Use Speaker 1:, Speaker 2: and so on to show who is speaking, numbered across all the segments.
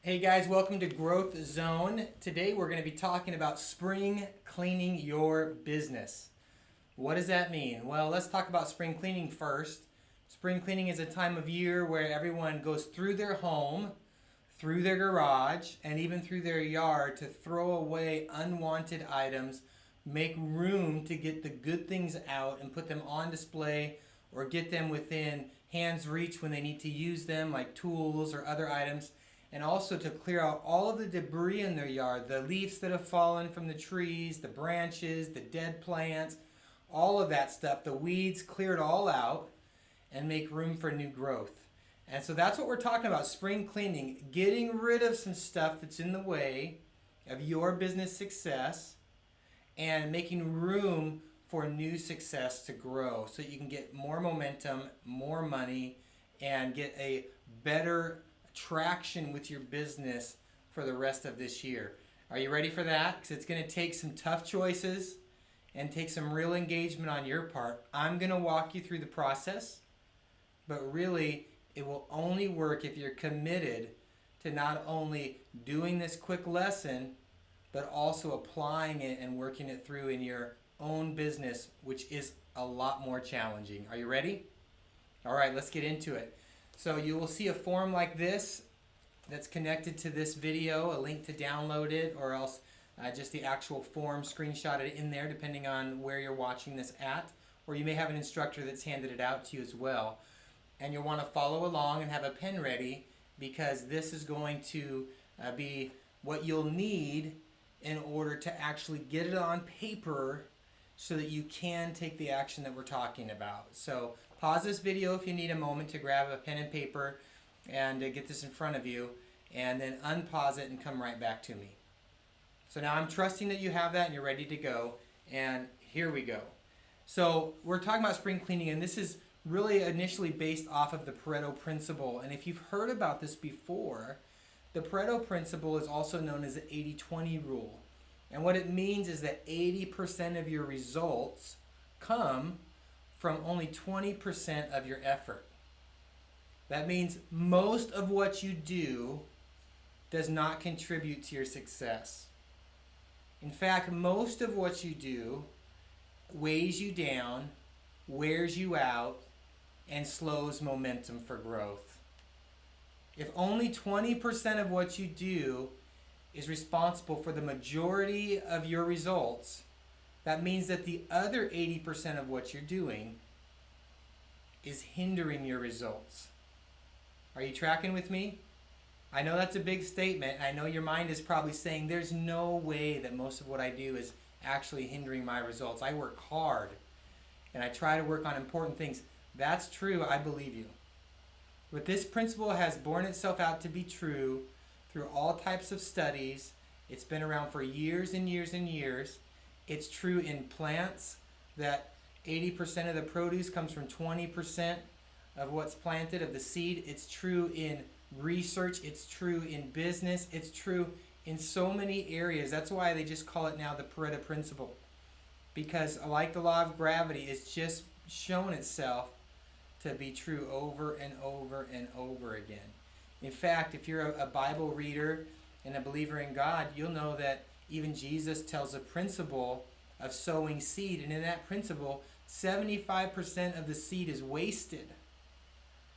Speaker 1: Hey guys, welcome to Growth Zone. Today we're going to be talking about spring cleaning your business. What does that mean? Well, let's talk about spring cleaning first. Spring cleaning is a time of year where everyone goes through their home, through their garage, and even through their yard to throw away unwanted items, make room to get the good things out and put them on display or get them within hand's reach when they need to use them, like tools or other items, and also to clear out all of the debris in their yard, the leaves that have fallen from the trees, the branches, the dead plants, all of that stuff, the weeds, clear it all out and make room for new growth. And so that's what we're talking about, spring cleaning, getting rid of some stuff that's in the way of your business success and making room for new success to grow so you can get more momentum, more money, and get a better traction with your business for the rest of this year. Are you ready for that? Because it's going to take some tough choices and take some real engagement on your part. I'm going to walk you through the process, but really it will only work if you're committed to not only doing this quick lesson, but also applying it and working it through in your own business, which is a lot more challenging. Are you ready? All right, let's get into it. So you will see a form like this that's connected to this video, a link to download it, or else just the actual form screenshotted in there depending on where you're watching this at. Or you may have an instructor that's handed it out to you as well. And you'll want to follow along and have a pen ready because this is going to be what you'll need in order to actually get it on paper so that you can take the action that we're talking about. So pause this video if you need a moment to grab a pen and paper and get this in front of you, and then unpause it and come right back to me. So now I'm trusting that you have that and you're ready to go, and here we go. So we're talking about spring cleaning, and this is really initially based off of the Pareto Principle. And if you've heard about this before, the Pareto Principle is also known as the 80-20 rule. And what it means is that 80% of your results come from only 20% of your effort. That means most of what you do does not contribute to your success. In fact, most of what you do weighs you down, wears you out, and slows momentum for growth. If only 20% of what you do is responsible for the majority of your results, that means that the other 80% of what you're doing is hindering your results. Are you tracking with me? I know that's a big statement. I know your mind is probably saying there's no way that most of what I do is actually hindering my results. I work hard and I try to work on important things. That's true. I believe you. But this principle has borne itself out to be true through all types of studies. It's been around for years and years and years. It's true in plants that 80% of the produce comes from 20% of what's planted, of the seed. It's true in research. It's true in business. It's true in so many areas. That's why they just call it now the Pareto Principle. Because like the law of gravity, it's just shown itself to be true over and over and over again. In fact, if you're a Bible reader and a believer in God, you'll know that even Jesus tells a principle of sowing seed. And in that principle, 75% of the seed is wasted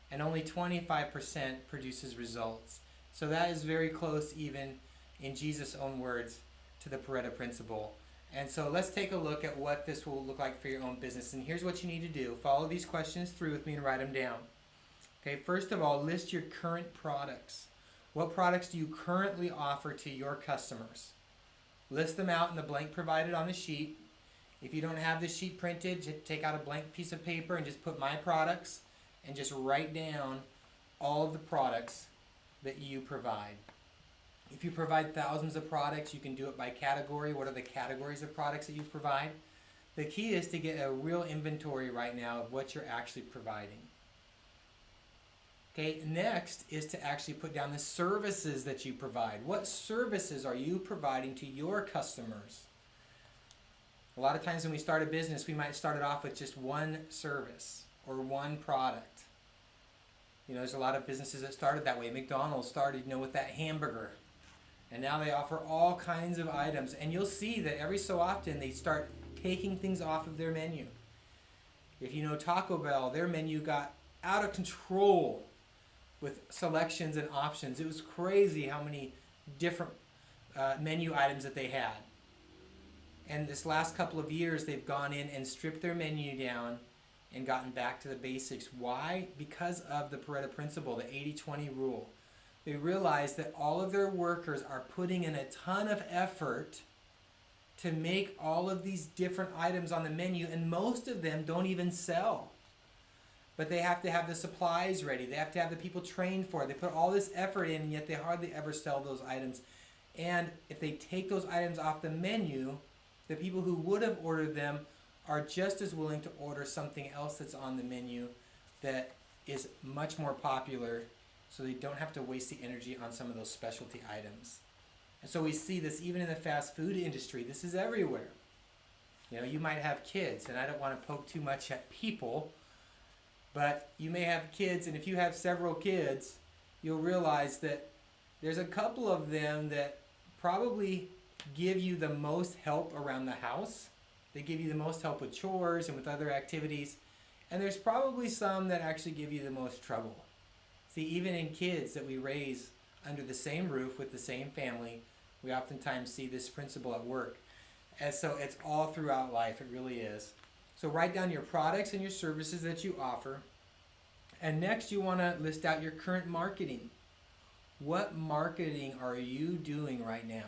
Speaker 1: and only 25% produces results. So that is very close, even in Jesus' own words, to the Pareto Principle. And so let's take a look at what this will look like for your own business. And here's what you need to do. Follow these questions through with me and write them down. Okay, first of all, list your current products. What products do you currently offer to your customers? List them out in the blank provided on the sheet. If you don't have the sheet printed, just take out a blank piece of paper and just put my products and just write down all of the products that you provide. If you provide thousands of products, you can do it by category. What are the categories of products that you provide? The key is to get a real inventory right now of what you're actually providing. Okay, next is to actually put down the services that you provide. What services are you providing to your customers? A lot of times when we start a business, we might start it off with just one service or one product. There's a lot of businesses that started that way. McDonald's started, with that hamburger. And now they offer all kinds of items. And you'll see that every so often they start taking things off of their menu. If you know Taco Bell, their menu got out of control with selections and options. It was crazy how many different menu items that they had. And this last couple of years, they've gone in and stripped their menu down and gotten back to the basics. Why? Because of the Pareto Principle, the 80-20 rule. They realize that all of their workers are putting in a ton of effort to make all of these different items on the menu, and most of them don't even sell. But they have to have the supplies ready. They have to have the people trained for it. They put all this effort in, and yet they hardly ever sell those items. And if they take those items off the menu, the people who would have ordered them are just as willing to order something else that's on the menu that is much more popular, so they don't have to waste the energy on some of those specialty items. And so we see this even in the fast food industry. This is everywhere. You might have kids, and I don't want to poke too much at people, but you may have kids, and if you have several kids, you'll realize that there's a couple of them that probably give you the most help around the house. They give you the most help with chores and with other activities. And there's probably some that actually give you the most trouble. See, even in kids that we raise under the same roof with the same family, we oftentimes see this principle at work. And so it's all throughout life, it really is. So write down your products and your services that you offer. And next you want to list out your current marketing. What marketing are you doing right now?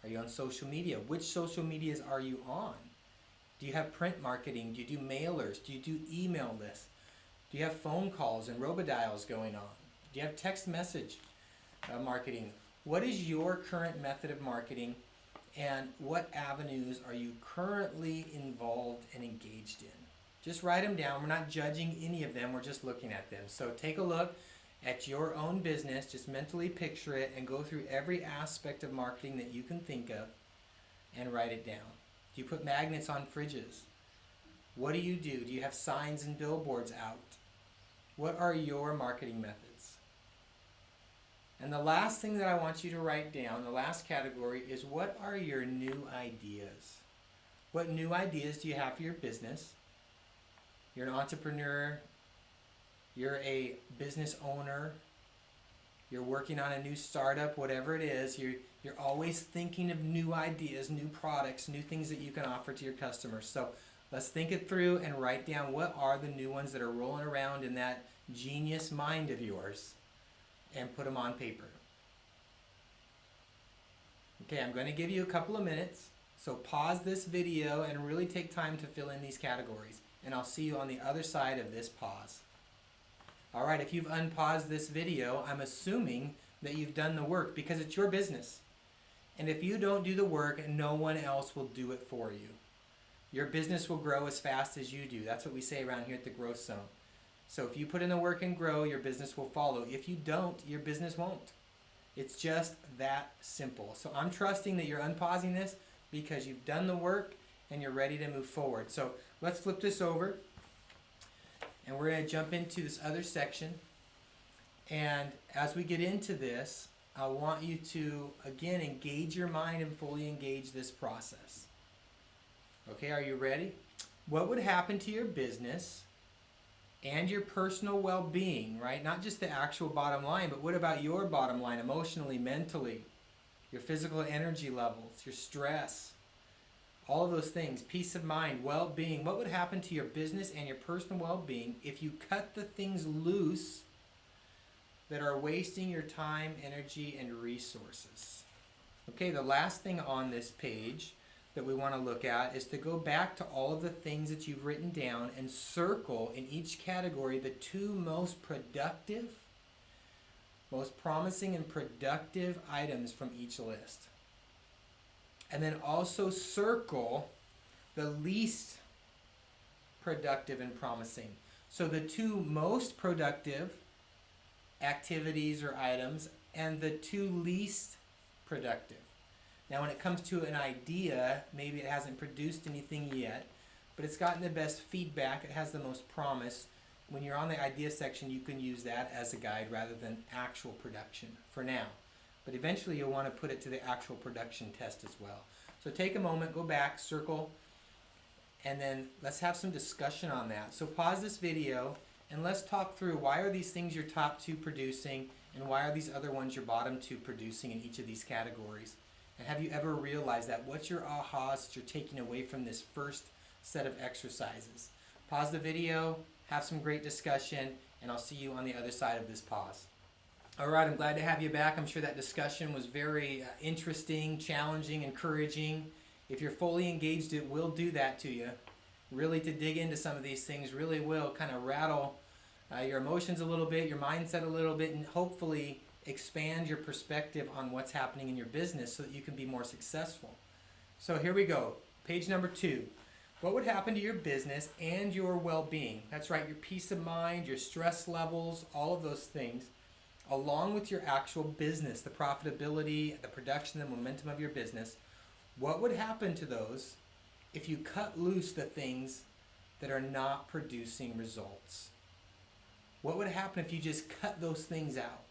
Speaker 1: Are you on social media? Which social medias are you on? Do you have print marketing? Do you do mailers? Do you do email lists? Do you have phone calls and robodials going on? Do you have text message marketing? What is your current method of marketing, and what avenues are you currently involved and engaged in? Just write them down. We're not judging any of them. We're just looking at them. So take a look at your own business. Just mentally picture it and go through every aspect of marketing that you can think of and write it down. Do you put magnets on fridges? What do? Do you have signs and billboards out? What are your marketing methods? And the last thing that I want you to write down, the last category, is what are your new ideas? What new ideas do you have for your business? You're an entrepreneur. You're a business owner. You're working on a new startup, whatever it is. You're always thinking of new ideas, new products, new things that you can offer to your customers. So let's think it through and write down what are the new ones that are rolling around in that genius mind of yours, and put them on paper. Okay, I'm going to give you a couple of minutes. So pause this video and really take time to fill in these categories. And I'll see you on the other side of this pause. All right, if you've unpaused this video, I'm assuming that you've done the work because it's your business. And if you don't do the work, no one else will do it for you. Your business will grow as fast as you do. That's what we say around here at the Growth Zone. So if you put in the work and grow, your business will follow. If you don't, your business won't. It's just that simple. So I'm trusting that you're unpausing this because you've done the work and you're ready to move forward. So let's flip this over. And we're going to jump into this other section. And as we get into this, I want you to, again, engage your mind and fully engage this process. Okay, are you ready? What would happen to your business and your personal well-being, right? Not just the actual bottom line, but what about your bottom line emotionally, mentally, your physical energy levels, your stress, all of those things, peace of mind, well-being. What would happen to your business and your personal well-being if you cut the things loose that are wasting your time, energy, and resources? Okay, the last thing on this page that we want to look at is to go back to all of the things that you've written down and circle in each category the two most productive, most promising and productive items from each list. And then also circle the least productive and promising. So the two most productive activities or items and the two least productive. Now when it comes to an idea, maybe it hasn't produced anything yet, but it's gotten the best feedback, it has the most promise. when you're on the idea section, you can use that as a guide rather than actual production for now. But eventually you'll want to put it to the actual production test as well. So take a moment, go back, circle, and then let's have some discussion on that. So pause this video and let's talk through, why are these things your top 2 producing and why are these other ones your bottom 2 producing in each of these categories? And have you ever realized that? What's your ahas that you're taking away from this first set of exercises? Pause the video, have some great discussion, and I'll see you on the other side of this pause. All right, I'm glad to have you back. I'm sure that discussion was very interesting, challenging, encouraging. If you're fully engaged, it will do that to you. Really, to dig into some of these things really will kind of rattle your emotions a little bit, your mindset a little bit, and hopefully expand your perspective on what's happening in your business so that you can be more successful. So here we go. Page number 2. What would happen to your business and your well-being? That's right, your peace of mind, your stress levels, all of those things, along with your actual business, the profitability, the production, the momentum of your business. What would happen to those if you cut loose the things that are not producing results? What would happen if you just cut those things out?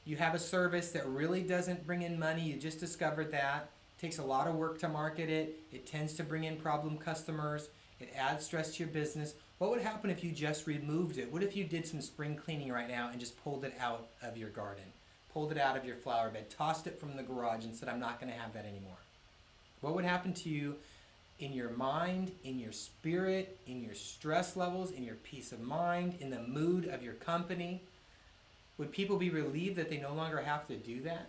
Speaker 1: You have a service that really doesn't bring in money. You just discovered that. It takes a lot of work to market it. It tends to bring in problem customers. It adds stress to your business. What would happen if you just removed it? What if you did some spring cleaning right now and just pulled it out of your garden? Pulled it out of your flower bed, tossed it from the garage and said, I'm not going to have that anymore. What would happen to you in your mind, in your spirit, in your stress levels, in your peace of mind, in the mood of your company? Would people be relieved that they no longer have to do that?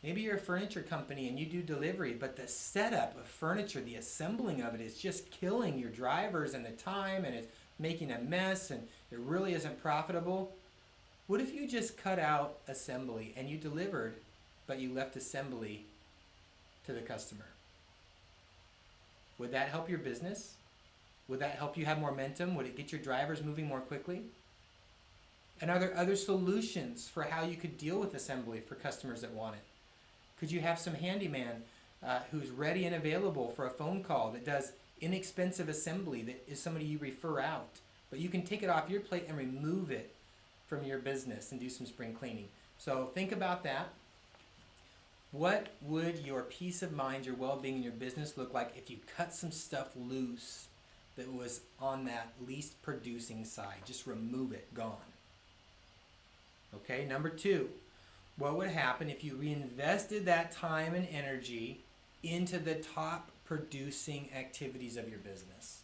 Speaker 1: Maybe you're a furniture company and you do delivery, but the setup of furniture, the assembling of it is just killing your drivers and the time, and it's making a mess, and it really isn't profitable. What if you just cut out assembly and you delivered, but you left assembly to the customer? Would that help your business? Would that help you have more momentum? Would it get your drivers moving more quickly? And are there other solutions for how you could deal with assembly for customers that want it? Could you have some handyman who's ready and available for a phone call that does inexpensive assembly, that is somebody you refer out, but you can take it off your plate and remove it from your business and do some spring cleaning? So think about that. What would your peace of mind, your well-being, and your business look like if you cut some stuff loose that was on that least producing side? Just remove it, gone. Okay, number 2. What would happen if you reinvested that time and energy into the top producing activities of your business?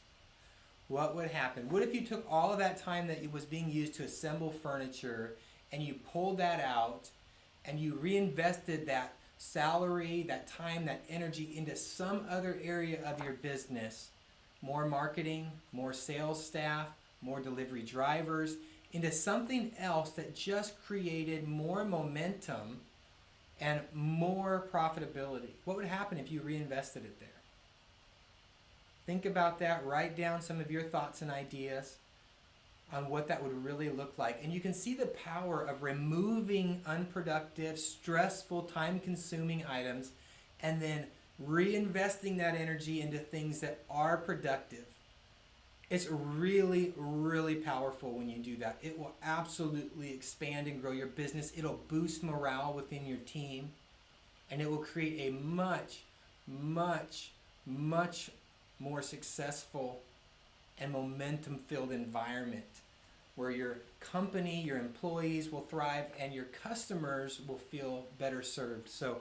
Speaker 1: What would happen? What if you took all of that time that was being used to assemble furniture and you pulled that out and you reinvested that salary, that time, that energy into some other area of your business? More marketing, more sales staff, more delivery drivers, into something else that just created more momentum and more profitability. What would happen if you reinvested it there? Think about that. Write down some of your thoughts and ideas on what that would really look like. And you can see the power of removing unproductive, stressful, time-consuming items and then reinvesting that energy into things that are productive. It's really, really powerful when you do that. It will absolutely expand and grow your business. It'll boost morale within your team. And it will create a much, much, much more successful and momentum-filled environment where your company, your employees will thrive and your customers will feel better served. So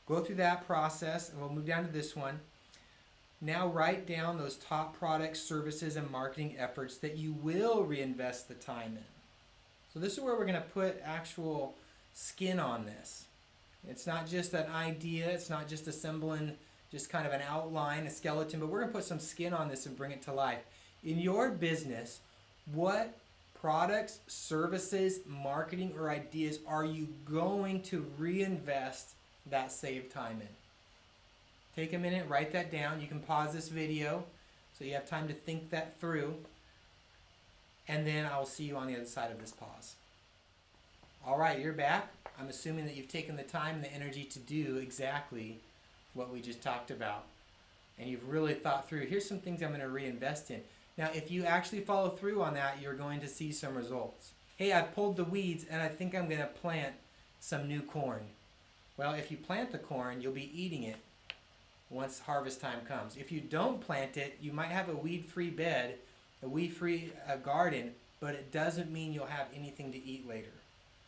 Speaker 1: go through that process and we'll move down to this one. Now write down those top products, services, and marketing efforts that you will reinvest the time in. So this is where we're going to put actual skin on this. It's not just an idea, it's not just assembling just kind of an outline, a skeleton, but we're going to put some skin on this and bring it to life. In your business, what products, services, marketing, or ideas are you going to reinvest that saved time in? Take a minute, write that down. You can pause this video so you have time to think that through. And then I will see you on the other side of this pause. All right, you're back. I'm assuming that you've taken the time and the energy to do exactly what we just talked about. And you've really thought through, here's some things I'm going to reinvest in. Now, if you actually follow through on that, you're going to see some results. Hey, I've pulled the weeds and I think I'm going to plant some new corn. Well, if you plant the corn, you'll be eating it once harvest time comes. If you don't plant it, you might have a weed-free bed, a weed-free garden, but it doesn't mean you'll have anything to eat later.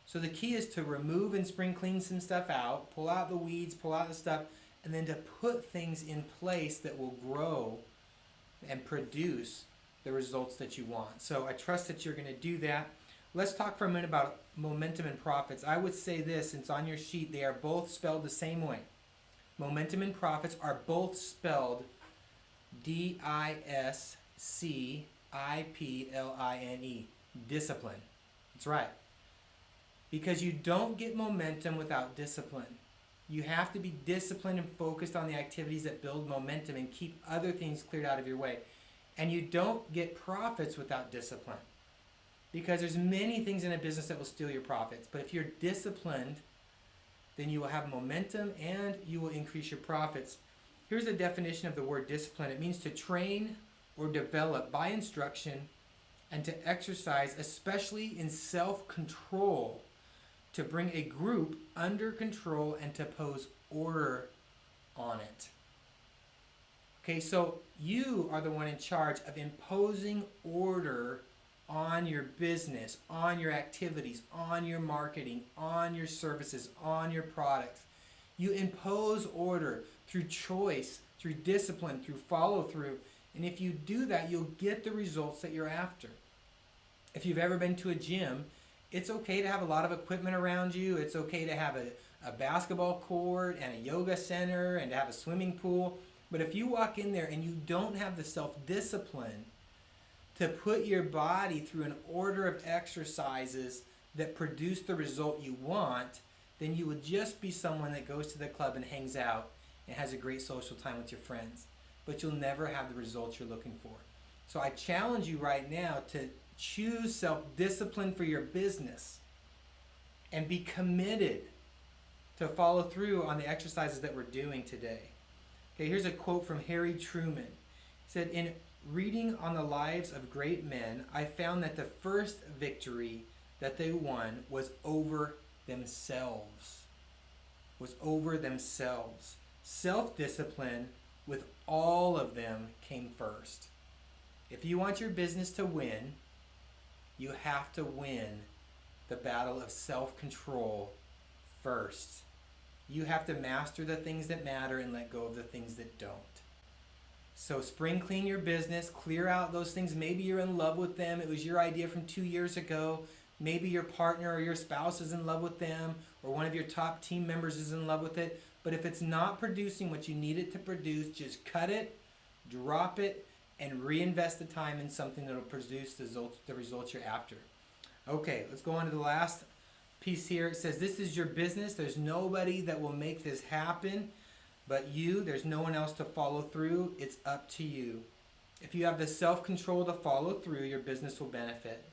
Speaker 1: So the key is to remove and spring clean some stuff out, pull out the weeds, pull out the stuff, and then to put things in place that will grow and produce the results that you want. So I trust that you're going to do that. Let's talk for a minute about momentum and profits. I would say this, since on your sheet they are both spelled the same way. Momentum and profits are both spelled D-I-S-C-I-P-L-I-N-E. Discipline. That's right. Because you don't get momentum without discipline. You have to be disciplined and focused on the activities that build momentum and keep other things cleared out of your way. And you don't get profits without discipline. Because there's many things in a business that will steal your profits. But if you're disciplined, then you will have momentum and you will increase your profits. Here's a definition of the word discipline. It means to train or develop by instruction and to exercise, especially in self-control, to bring a group under control and to pose order on it. Okay, so you are the one in charge of imposing order on your business, on your activities, on your marketing, on your services, on your products. You impose order through choice, through discipline, through follow through. And if you do that, you'll get the results that you're after. If you've ever been to a gym, it's okay to have a lot of equipment around you. It's okay to have a basketball court and a yoga center and to have a swimming pool. But if you walk in there and you don't have the self-discipline to put your body through an order of exercises that produce the result you want, then you would just be someone that goes to the club and hangs out and has a great social time with your friends. But you'll never have the results you're looking for. So I challenge you right now to choose self-discipline for your business and be committed to follow through on the exercises that we're doing today. Okay, here's a quote from Harry Truman. He said, "In reading on the lives of great men, I found that the first victory that they won was over themselves. Self-discipline with all of them came first. If you want your business to win, you have to win the battle of self-control first. You have to master the things that matter and let go of the things that don't. So spring clean your business, clear out those things. Maybe you're in love with them. It was your idea from 2 years ago. Maybe your partner or your spouse is in love with them, or one of your top team members is in love with it. But if it's not producing what you need it to produce, just cut it, drop it, and reinvest the time in something that will produce the results you're after. Okay, let's go on to the last piece here. It says, this is your business. There's nobody that will make this happen but you. There's no one else to follow through. It's up to you. If you have the self-control to follow through, your business will benefit.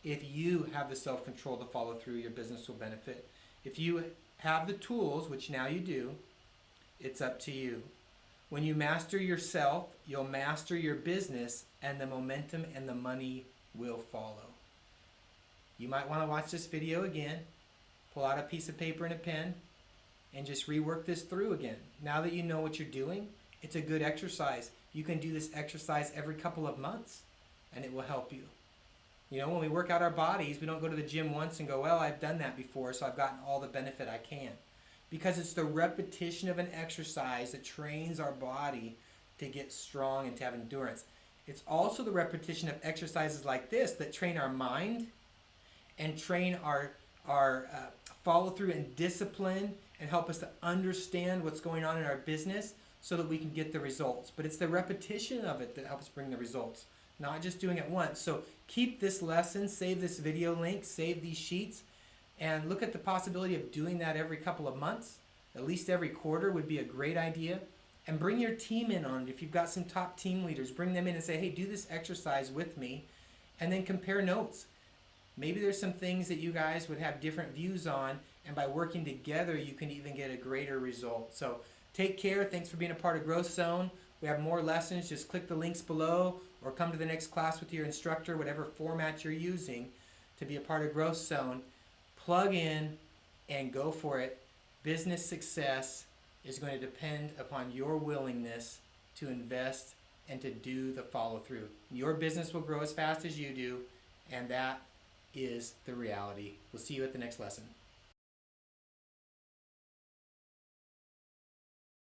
Speaker 1: If you have the self-control to follow through, your business will benefit. If you have the tools, which now you do, it's up to you. When you master yourself, you'll master your business, and the momentum and the money will follow. You might want to watch this video again, pull out a piece of paper and a pen, and just rework this through again. Now that you know what you're doing, it's a good exercise. You can do this exercise every couple of months, and it will help you. You know, when we work out our bodies, we don't go to the gym once and go, well, I've done that before, so I've gotten all the benefit I can. Because it's the repetition of an exercise that trains our body to get strong and to have endurance. It's also the repetition of exercises like this that train our mind and train our follow through and discipline and help us to understand what's going on in our business so that we can get the results. But it's the repetition of it that helps bring the results, not just doing it once. So keep this lesson, save this video link, save these sheets, and look at the possibility of doing that every couple of months. At least every quarter would be a great idea. And bring your team in on it. If you've got some top team leaders, bring them in and say, hey, do this exercise with me, and then compare notes. Maybe there's some things that you guys would have different views on, and by working together, you can even get a greater result. So take care. Thanks for being a part of Growth Zone. We have more lessons. Just click the links below or come to the next class with your instructor, whatever format you're using to be a part of Growth Zone, plug in and go for it. Business success is going to depend upon your willingness to invest and to do the follow through. Your business will grow as fast as you do, and that is the reality. We'll see you at the next lesson.